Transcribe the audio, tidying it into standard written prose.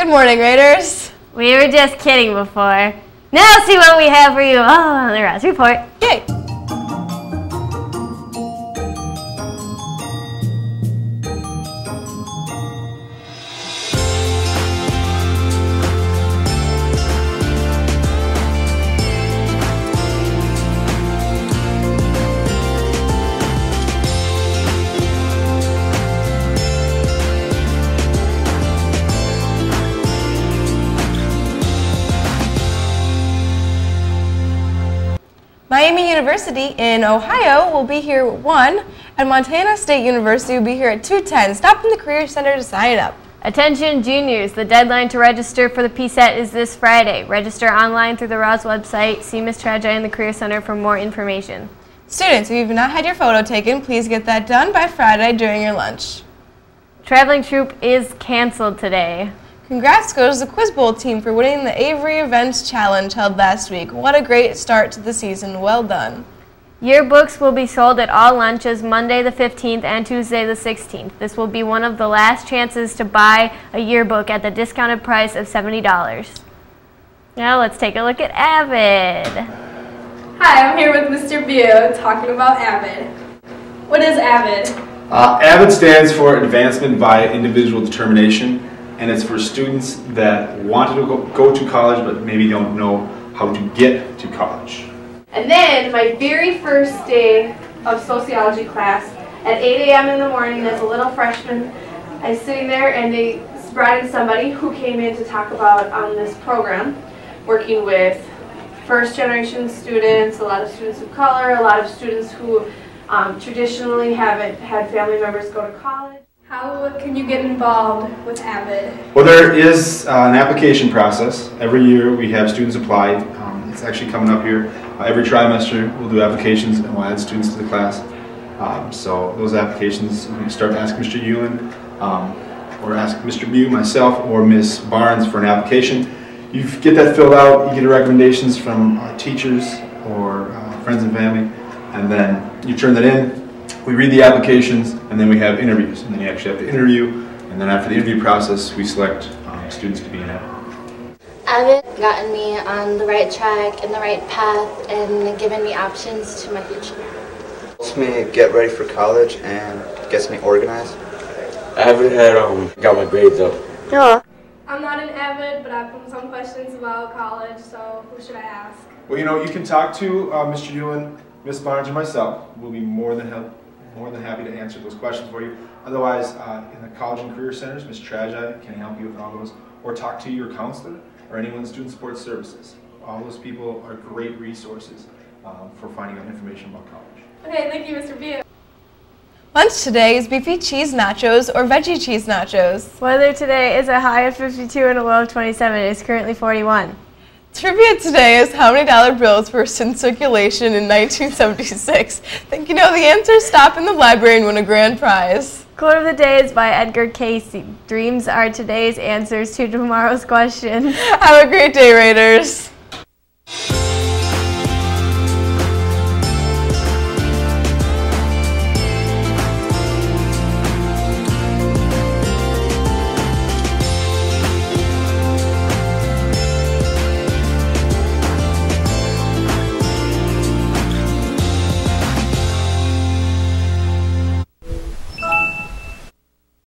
Good morning, Raiders. We were just kidding before. Now see what we have for you on the Rouse Report. Yay! Miami University in Ohio will be here at 1, and Montana State University will be here at 2:10. Stop in the Career Center to sign up. Attention juniors, the deadline to register for the PSAT is this Friday. Register online through the Rouse website. See Ms. Traja in the Career Center for more information. Students, if you've not had your photo taken, please get that done by Friday during your lunch. Traveling troop is canceled today. Congrats goes to the Quiz Bowl team for winning the Avery Events Challenge held last week. What a great start to the season. Well done. Yearbooks will be sold at all lunches Monday the 15th and Tuesday the 16th. This will be one of the last chances to buy a yearbook at the discounted price of $70. Now let's take a look at Avid. Hi, I'm here with Mr. Bew talking about Avid. What is Avid? Avid stands for Advancement by Individual Determination, and it's for students that want to go to college but maybe don't know how to get to college. And then my very first day of sociology class at 8 a.m. in the morning as a little freshman, I was sitting there and they brought in somebody who came in to talk about this program, working with first generation students, a lot of students of color, a lot of students who traditionally haven't had family members go to college. How can you get involved with Avid? Well, there is an application process. Every year we have students apply. It's actually coming up here. Every trimester we'll do applications and we'll add students to the class. So those applications, we can start to ask Mr. Ewan or ask Mr. Bew, myself, or Ms. Barnes for an application. You get that filled out, you get recommendations from teachers or friends and family, and then you turn that in. We read the applications, and then we have interviews, and then you actually have to interview, and then after the interview process, we select students to be in it. Avid gotten me on the right track and the right path and given me options to my future. Helps me get ready for college and gets me organized. Avid had got my grades up. Yeah. I'm not an Avid, but I have some questions about college, so who should I ask? Well, you know, you can talk to Mr. Ewan, Ms. Barnes, or myself. We'll be more than happy to answer those questions for you. Otherwise, in the College and Career Centers, Ms. Traja can help you with all those, or talk to your counselor or anyone in Student Support Services. All those people are great resources for finding out information about college. Okay, thank you, Mr. Bew. Lunch today is beefy cheese nachos or veggie cheese nachos. Weather today is a high of 52 and a low of 27. It is currently 41. Trivia today is how many dollar bills were in circulation in 1976? Think you know the answer? Stop in the library and win a grand prize. Quote of the day is by Edgar Cayce. Dreams are today's answers to tomorrow's question. Have a great day, Raiders.